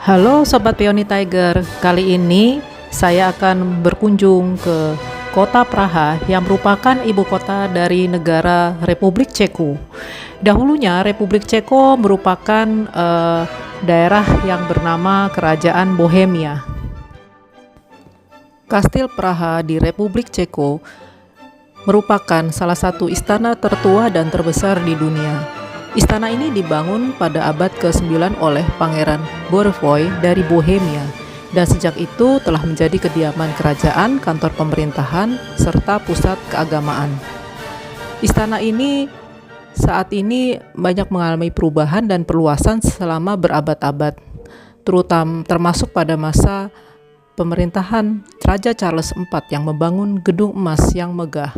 Halo Sobat Peony Tiger, kali ini saya akan berkunjung ke kota Praha yang merupakan ibu kota dari negara Republik Ceko. Dahulunya Republik Ceko merupakan daerah yang bernama Kerajaan Bohemia. Kastil Praha di Republik Ceko merupakan salah satu istana tertua dan terbesar di dunia. Istana ini dibangun pada abad ke-9 oleh Pangeran Bořivoj dari Bohemia, dan sejak itu telah menjadi kediaman kerajaan, kantor pemerintahan, serta pusat keagamaan. Istana ini saat ini banyak mengalami perubahan dan perluasan selama berabad-abad, termasuk pada masa pemerintahan Raja Charles IV yang membangun gedung emas yang megah.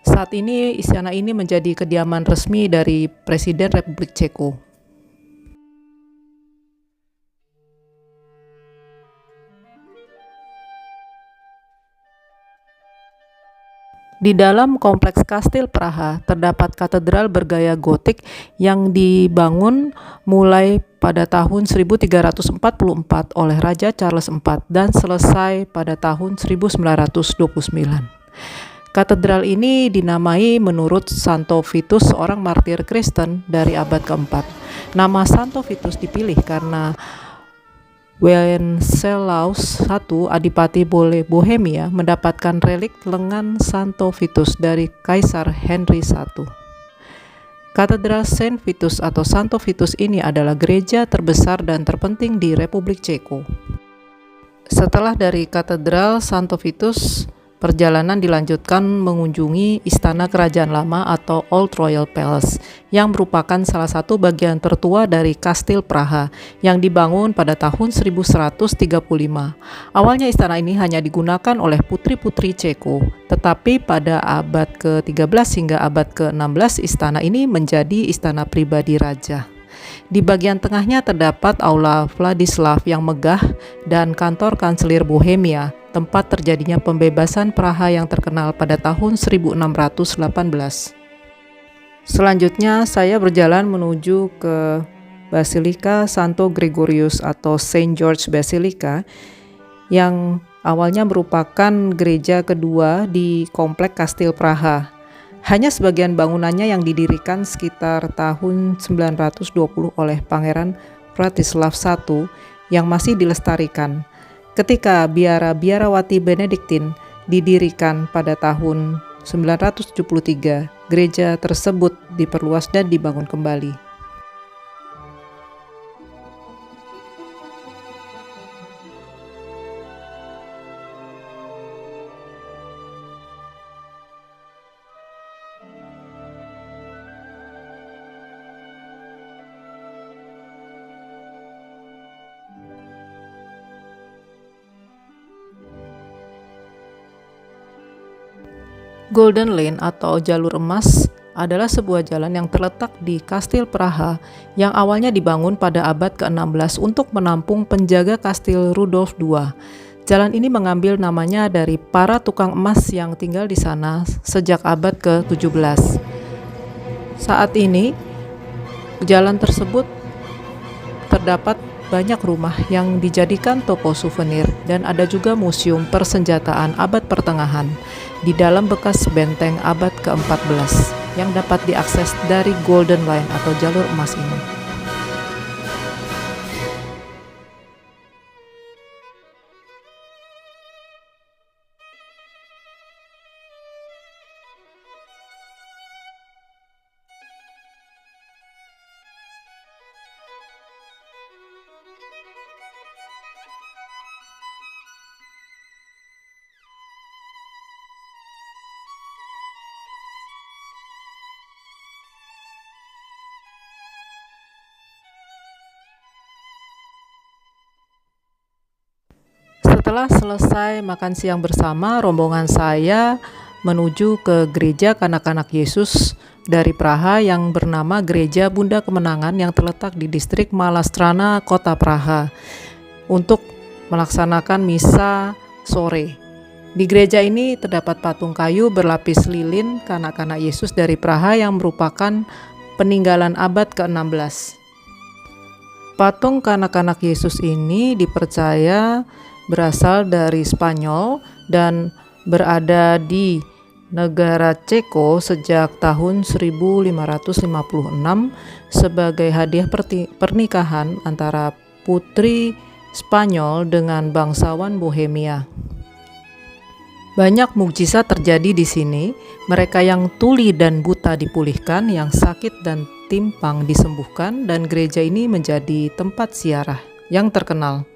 Saat ini istana ini menjadi kediaman resmi dari Presiden Republik Ceko. Di dalam kompleks Kastil Praha terdapat katedral bergaya gotik yang dibangun mulai pada tahun 1344 oleh Raja Charles IV dan selesai pada tahun 1929. Katedral ini dinamai menurut Santo Vitus, seorang martir Kristen dari abad keempat. Nama Santo Vitus dipilih karena Wenceslaus I, Adipati Bohemia, mendapatkan relik lengan Santo Vitus dari Kaisar Henry I. Katedral Saint Vitus atau Santo Vitus ini adalah gereja terbesar dan terpenting di Republik Ceko. Setelah dari Katedral Santo Vitus, perjalanan dilanjutkan mengunjungi Istana Kerajaan Lama atau Old Royal Palace yang merupakan salah satu bagian tertua dari Kastil Praha yang dibangun pada tahun 1135. Awalnya istana ini hanya digunakan oleh putri-putri Ceko, tetapi pada abad ke-13 hingga abad ke-16 istana ini menjadi istana pribadi raja. Di bagian tengahnya terdapat Aula Vladislav yang megah dan kantor kanselir Bohemia, tempat terjadinya pembebasan Praha yang terkenal pada tahun 1618. Selanjutnya saya berjalan menuju ke Basilika Santo Gregorius atau Saint George Basilica yang awalnya merupakan gereja kedua di komplek Kastil Praha. Hanya sebagian bangunannya yang didirikan sekitar tahun 920 oleh Pangeran Vratislav I yang masih dilestarikan. Ketika biara-biarawati Benediktin didirikan pada tahun 973, gereja tersebut diperluas dan dibangun kembali. Golden Lane atau jalur emas adalah sebuah jalan yang terletak di Kastil Praha yang awalnya dibangun pada abad ke-16 untuk menampung penjaga kastil Rudolf II. Jalan ini mengambil namanya dari para tukang emas yang tinggal di sana sejak abad ke-17. Saat ini, jalan tersebut terdapat banyak rumah yang dijadikan toko souvenir dan ada juga museum persenjataan abad pertengahan di dalam bekas benteng abad ke-14 yang dapat diakses dari Golden Line atau jalur emas ini. Setelah selesai makan siang bersama, rombongan saya menuju ke gereja kanak-kanak Yesus dari Praha yang bernama Gereja Bunda Kemenangan yang terletak di distrik Malastrana, kota Praha, untuk melaksanakan misa sore. Di gereja ini terdapat patung kayu berlapis lilin kanak-kanak Yesus dari Praha yang merupakan peninggalan abad ke-16. Patung kanak-kanak Yesus ini dipercaya berasal dari Spanyol dan berada di negara Ceko sejak tahun 1556 sebagai hadiah pernikahan antara putri Spanyol dengan bangsawan Bohemia. Banyak mukjizat terjadi di sini. Mereka yang tuli dan buta dipulihkan, yang sakit dan timpang disembuhkan, dan gereja ini menjadi tempat ziarah yang terkenal.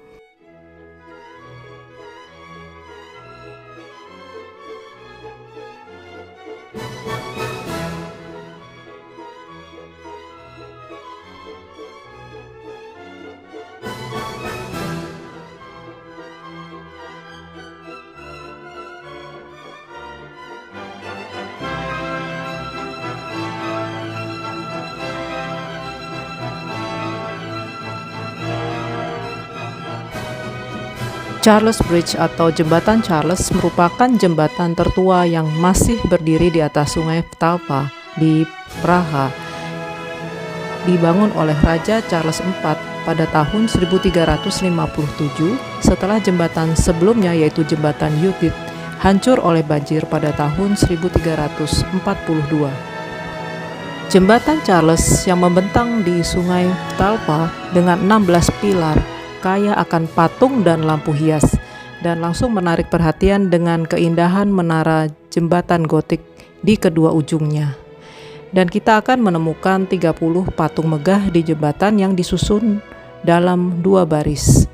Charles Bridge atau Jembatan Charles merupakan jembatan tertua yang masih berdiri di atas sungai Vltava di Praha. Dibangun oleh Raja Charles IV pada tahun 1357 setelah jembatan sebelumnya yaitu Jembatan Utrecht hancur oleh banjir pada tahun 1342. Jembatan Charles yang membentang di sungai Vltava dengan 16 pilar kaya akan patung dan lampu hias, dan langsung menarik perhatian dengan keindahan menara jembatan gotik di kedua ujungnya. Dan kita akan menemukan 30 patung megah di jembatan yang disusun dalam 2 baris.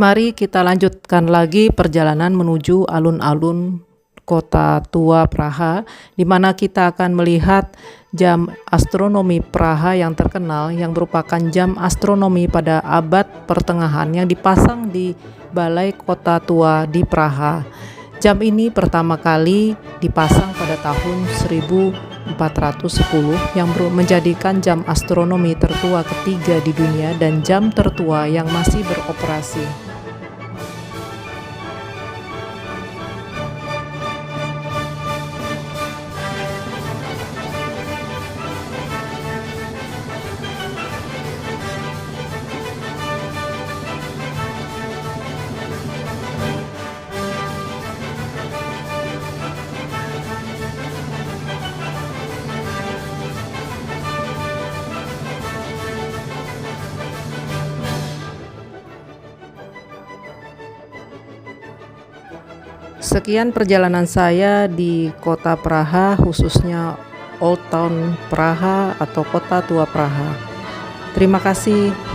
Mari kita lanjutkan lagi perjalanan menuju alun-alun kota tua Praha, di mana kita akan melihat jam astronomi Praha yang terkenal, yang merupakan jam astronomi pada abad pertengahan yang dipasang di balai kota tua di Praha. Jam ini pertama kali dipasang pada tahun 1410 yang menjadikan jam astronomi tertua ketiga di dunia dan jam tertua yang masih beroperasi. Sekian perjalanan saya di kota Praha, khususnya Old Town Praha atau kota tua Praha. Terima kasih.